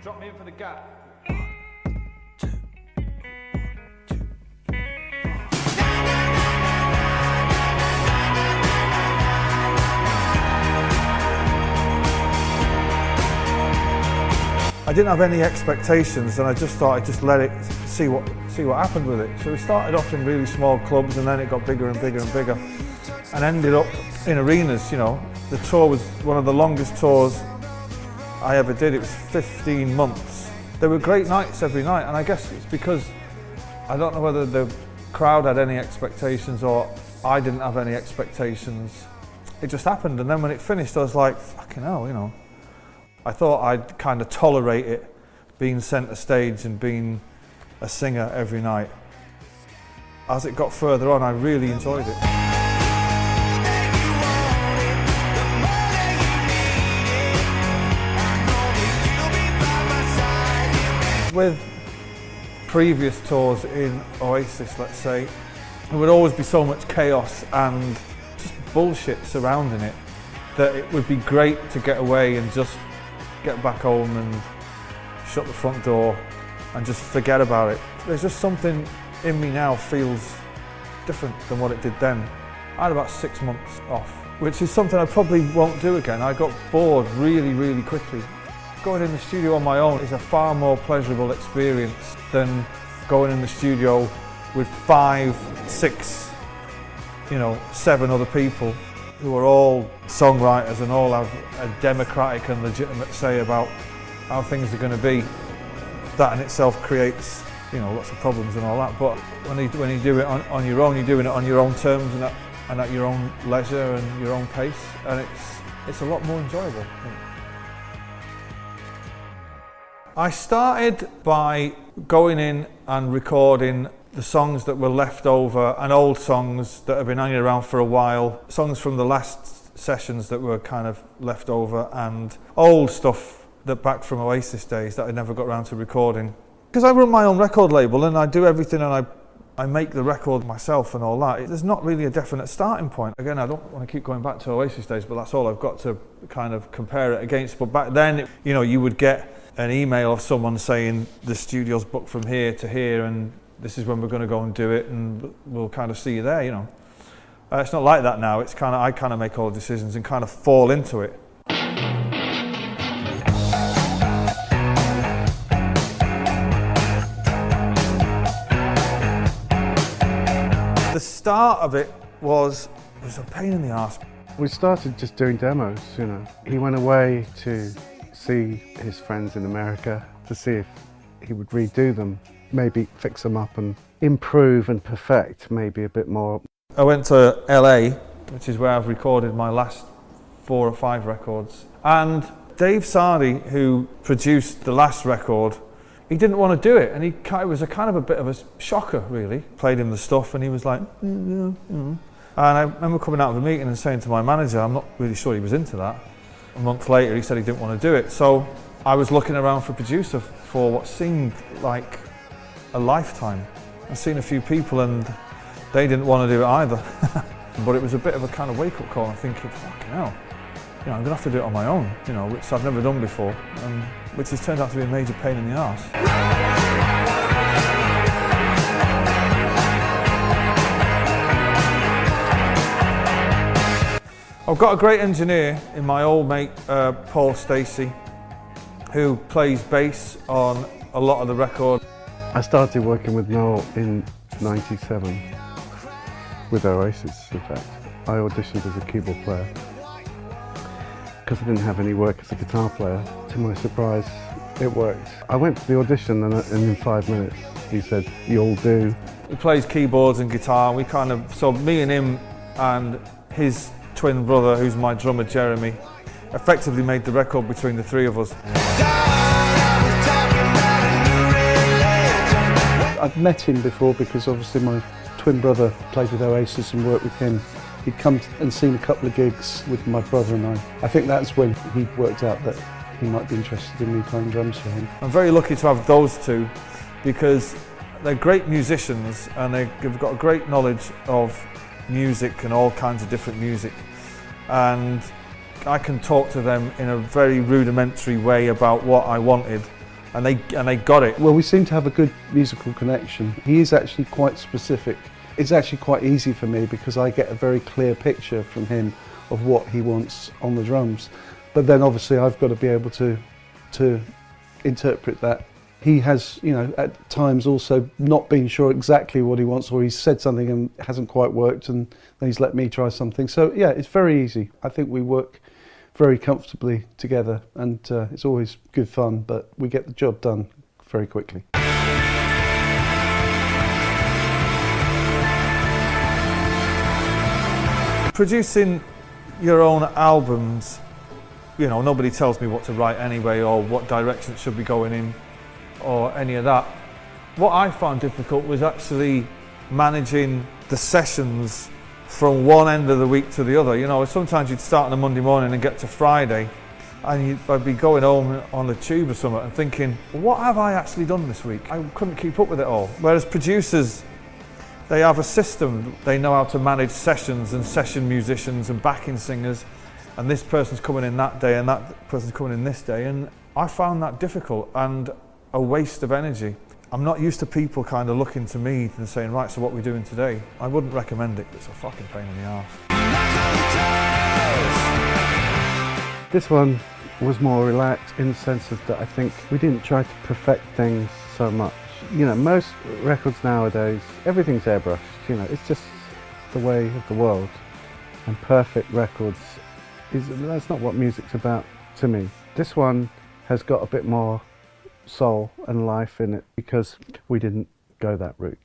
Drop me in for the gap. I didn't have any expectations, and I just thought I'd just let it see what happened with it. So we started off in really small clubs, and then it got bigger and bigger and bigger, and ended up in arenas. You know, the tour was one of the longest tours I ever did. It was 15 months. There were great nights every night, and I guess it's because I don't know whether the crowd had any expectations or I didn't have any expectations. It just happened, and then when it finished, I was like, fucking hell, you know. I thought I'd kind of tolerate it, being centre stage and being a singer every night. As it got further on, I really enjoyed it. With previous tours in Oasis, let's say, there would always be so much chaos and just bullshit surrounding it that it would be great to get away and just get back home and shut the front door and just forget about it. There's just something in me now feels different than what it did then. I had about 6 months off, which is something I probably won't do again. I got bored really, really quickly. Going in the studio on my own is a far more pleasurable experience than going in the studio with 5, 6, 7 other people who are all songwriters and all have a democratic and legitimate say about how things are going to be. That in itself creates, lots of problems and all that. But when you do it on your own, you're doing it on your own terms and at your own leisure and your own pace, and it's a lot more enjoyable. I started by going in and recording the songs that were left over and old songs that have been hanging around for a while, songs from the last sessions that were kind of left over, and old stuff that back from Oasis days that I never got around to recording. Because I run my own record label and I do everything, and I make the record myself and all that. There's not really a definite starting point. Again, I don't want to keep going back to Oasis days, but that's all I've got to kind of compare it against. But back then, you would get an email of someone saying the studio's booked from here to here and this is when we're going to go and do it, and we'll kind of see you there, It's not like that now. It's I kind of make all the decisions and kind of fall into it. The start of it was a pain in the arse. We started just doing demos, He went away to see his friends in America to see if he would redo them, maybe fix them up and improve and perfect maybe a bit more. I went to LA, which is where I've recorded my last 4 or 5 records, and Dave Sardi, who produced the last record, he didn't want to do it, and it was a kind of a bit of a shocker, really. Played him the stuff and he was like, And I remember coming out of the meeting and saying to my manager, I'm not really sure he was into that. A month later he said he didn't want to do it, so I was looking around for a producer for what seemed like a lifetime. I've seen a few people and they didn't want to do it either. But it was a bit of a kind of wake-up call. I'm thinking, fucking hell, I'm going to have to do it on my own, which I've never done before, which has turned out to be a major pain in the arse. I've got a great engineer in my old mate, Paul Stacey, who plays bass on a lot of the record. I started working with Noel in '97 with Oasis, in fact. I auditioned as a keyboard player because I didn't have any work as a guitar player. To my surprise, it worked. I went to the audition and in 5 minutes he said, "You'll do." He plays keyboards and guitar, and so me and him and his twin brother, who's my drummer, Jeremy, effectively made the record between the 3 of us. I've met him before because obviously my twin brother played with Oasis and worked with him. He'd come and seen a couple of gigs with my brother and I. I think that's when he worked out that he might be interested in me playing drums for him. I'm very lucky to have those two because they're great musicians and they've got a great knowledge of music and all kinds of different music, and I can talk to them in a very rudimentary way about what I wanted, and they got it. Well, we seem to have a good musical connection. He is actually quite specific. It's actually quite easy for me because I get a very clear picture from him of what he wants on the drums. But then obviously I've got to be able to interpret that. He has, you know, at times also not been sure exactly what he wants, or he's said something and it hasn't quite worked, and then he's let me try something. So yeah, it's very easy. I think we work very comfortably together, and it's always good fun, but we get the job done very quickly. Producing your own albums, you know, nobody tells me what to write anyway, or what direction it should be going in, or any of that. What I found difficult was actually managing the sessions from one end of the week to the other. You know, sometimes you'd start on a Monday morning and get to Friday, and I'd be going home on the tube or something and thinking, what have I actually done this week? I couldn't keep up with it all. Whereas producers, they have a system. They know how to manage sessions and session musicians and backing singers, and this person's coming in that day and that person's coming in this day, and I found that difficult and a waste of energy. I'm not used to people kind of looking to me and saying, right, so what are we doing today? I wouldn't recommend it. It's a fucking pain in the arse. This one was more relaxed in the sense of that I think we didn't try to perfect things so much. You know, most records nowadays, everything's airbrushed, you know, it's just the way of the world. And perfect records, that's not what music's about to me. This one has got a bit more soul and life in it because we didn't go that route.